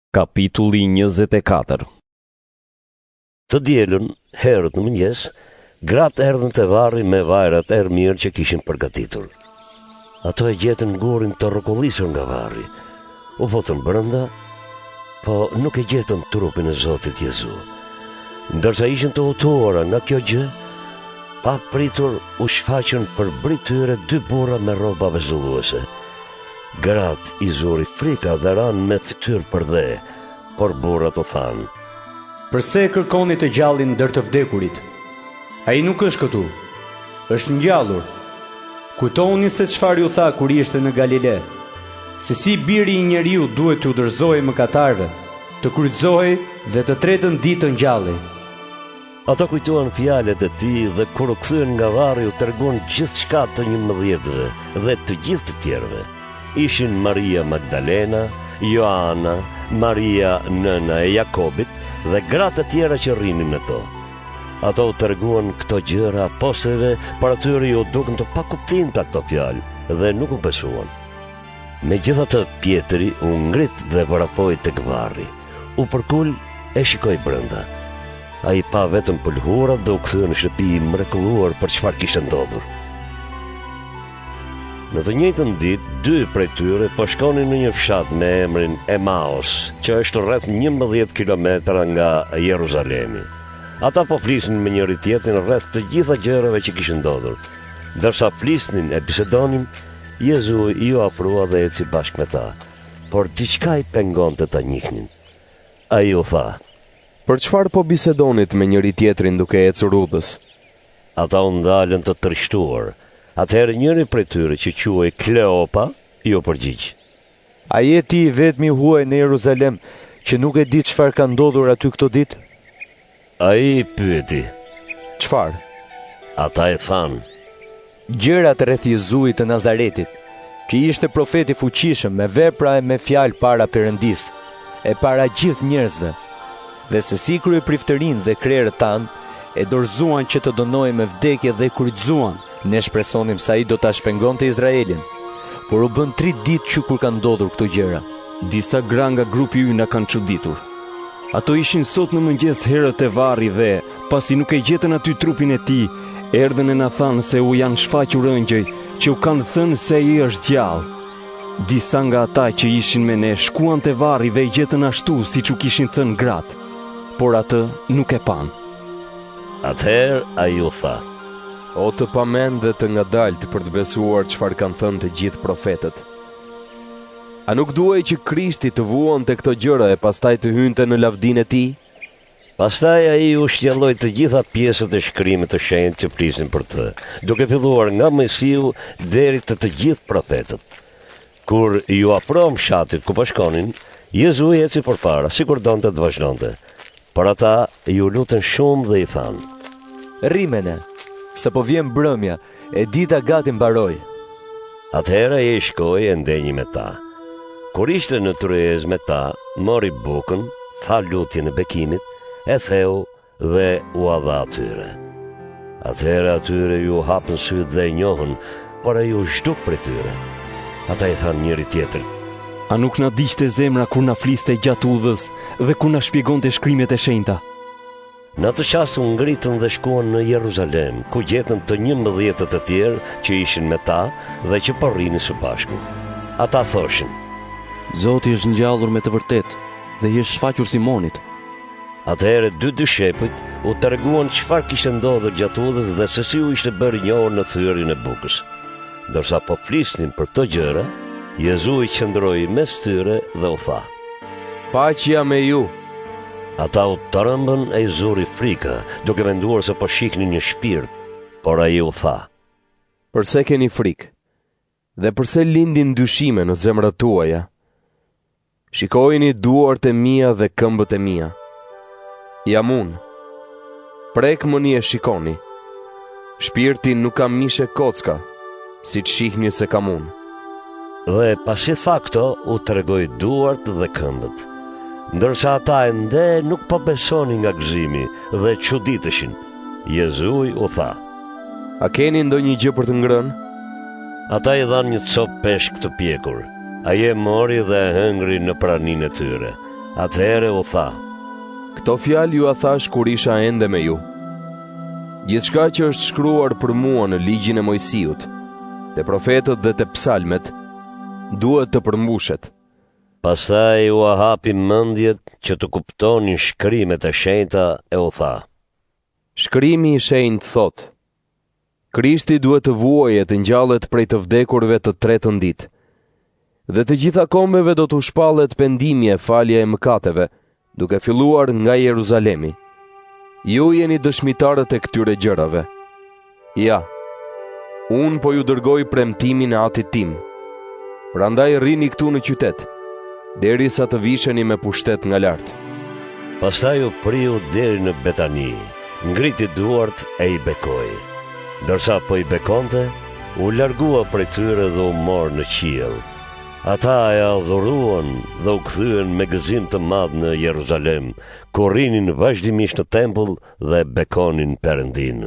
Kapitulli 24. Të dielën, herët në mëngjes, gratë erdhën te varri me vajrat erë mirë që kishin përgatitur. Ato e gjetën gorin të rrokollisur nga varri. U votën brenda, po nuk e gjetën trupin e Zotit Jezu. Ndërsa ishin të hutuara nga kjo gjë, pa pritur u shfaqën për brit tyre dy burra me rroba vezulluese. Gratë i zuri frika dhe ranë me fytyrë për dhe, por burrat u thanë: Përse e kërkoni të gjallin ndër të vdekurit? Ai nuk është këtu, është ngjallur. Kujtoni se çfarë ju tha kur ishte në Galile, se si biri i njeriu duhet të udhërzojë mëkatarëve, të kryqëzohej dhe të tretën ditë të ngjallej. Ata kujtuan fjalët e tij dhe kur u kthyen nga varri u treguan gjithçka të 11-ve dhe të gjithë të tjerëve. Ishin Maria Magdalena, Joana, Maria nëna e Jakobit dhe gratë të tjera që rrinin në to. Ato u treguan këto gjëra apostujve, por atyre ju dukën të pakuptim këto fjalë dhe nuk u besuan. Megjithatë, Pietri u ngrit dhe vrapoi tek varri. U përkul e shikoi brenda. Ai pa vetëm pëlhurat dhe u kthye në shtëpi i mrekulluar për çfarë kishte ndodhur. Në të njëjtën ditë, dy prej tyre po shkonin në një fshat me emrin Emaus, që është rreth 11 kilometra nga Jeruzalemi. Ata po flisnin me njëri tjetrin rreth të gjitha gjërave që kishin ndodhur. Ndërsa flisnin e bisedonin, Jezu i u afrua dhe eci bashkë me ta, por diçka i pengonte ta njihnin. Ai u tha: Për çfarë po bisedonit me njëri tjetrin duke ecur rrugës? Ata u ndalën të tërshtuar. Atëherë njëri prej tyre që quhej Kleopa ju përgjigj: A je ti i vetmi huaj në Jeruzalem që nuk e di çfarë ka ndodhur aty këto ditë? Ai pyeti: Çfarë? Ata e thanë: Gjërat rreth Jezuit të Nazaretit, që ishte profet i fuqishëm me vepra e me fjalë para Perëndisë, e para gjithë njerëzve, dhe se si krye priftërinë dhe krerët tanë, e dorëzuan që të dënojë me vdekje dhe kryqëzuan. Ne shpresonim se ai do ta shpengonte Izraelin, por u bën 3 ditë që kur kanë ndodhur këto gjëra. Disa gra nga grupi ynë na kanë çuditur. Ato ishin sot në mëngjes herët e varri dhe, pasi nuk e gjetën aty trupin e tij, erdhën e na thanë se u janë shfaqur ëngjëj që u kanë thënë se ai është gjallë. Disa nga ata që ishin me ne shkuan te varri dhe i gjetën ashtu siç u kishin thënë gratë, por atë nuk e pan. Atëherë ai u tha: O të pamend dhe të ngadalt për të besuar çfarë kanë thënë të gjithë profetët. A nuk duhej që Krishti të vuonte këto gjëra e pastaj të hynte në lavdinë e tij? Pastaj ai u shtjelloi të gjitha pjesët e shkrimit të shenjtë që flisnin për të, duke filluar nga Mojsiu deri te të gjithë profetët. Kur ju afrohën fshatit ku po shkonin, Jezu i eci përpara, sikur donte të vazhdonte. Por ata ju lutën shumë dhe i thanë: Rrimene, se po vjen mbrëmja, e dita gati mbaroi. Atëherë ai shkoi e ndenjë me ta. Kur ishte në tryezë me ta, mori bukën, tha lutjen e bekimit, e theu dhe u dha atyre. Atëherë atyre ju hapën sytë dhe e njohën, por ai u zhduk prej tyre. Ata i thanë njëri tjetrit: A nuk na diqte zemra kur na fliste gjatë udhës dhe kur na shpjegonte shkrimet e shenjta? Në atë çast u ngritën dhe shkuan në Jeruzalem, ku gjetën të 11 të tjerë që ishin me ta dhe që po rrinin së bashku. Ata thoshin: Zoti është ngjallur me të vërtetë dhe i është shfaqur Simonit. Atëherë dy dyshepujt u treguan çfarë kishte ndodhur gjatë udhës dhe se si u ishte bërë i njohur në thyrjen e bukës. Ndërsa po flisnin për këto gjëra, Jezu i qëndroi mes tyre dhe u tha: Paqja me ju. Ata u tërëmbën e i zuri frika, duke menduar se po shihnin një shpirt, por ai u tha: Përse keni frikë? Dhe përse lindin dyshime në zemrat tuaja? Shikojini duart e mia dhe këmbët e mia. Jam unë. Prekmoni e shikoni. Shpirti nuk kam mishe kocka, si të shihni se kam unë. Dhe pasi tha këto, u tregoi duart dhe këmbët. Ndërsa ata ende nuk po besonin nga gëzimi dhe çuditeshin. Jezu u tha: A keni ndonjë gjë për të ngrënë? Ata i dhanë një copë peshk të pjekur. Ai e mori dhe e hëngri në praninë e tyre. Atëhere u tha: Këto fjalë ju a thash kur isha ende me ju. Gjithçka që është shkruar për mua në ligjin e Mojsiut, te profetët dhe te psalmet, duhet të përmbushet. Pastaj u hapi mendjet që të kuptonin shkrimet e shenjta e u tha: Shkrimi i shenjtë thotë: Krishti duhet të vuajë të ngjallet prej të vdekurve të tretën ditë. Dhe të gjitha kombeve do të shpallet pendimi e falja e mëkateve, duke filluar nga Jeruzalemi. Ju jeni dëshmitarët e këtyre gjërave. Ja, unë po ju dërgoj premtimin e Atit tim. Prandaj rrini këtu në qytet, derisa të visheni me pushtet nga lart. Pastaj u priu deri në Betani, ngriti duart e i bekoi. Ndërsa po i bekonte, u largua prej tyre dhe u mor në qiell. Ata e adhuruan dhe u kthyen me gëzim të madh në Jeruzalem, ku rrinin vazhdimisht në tempull dhe bekonin Perëndin.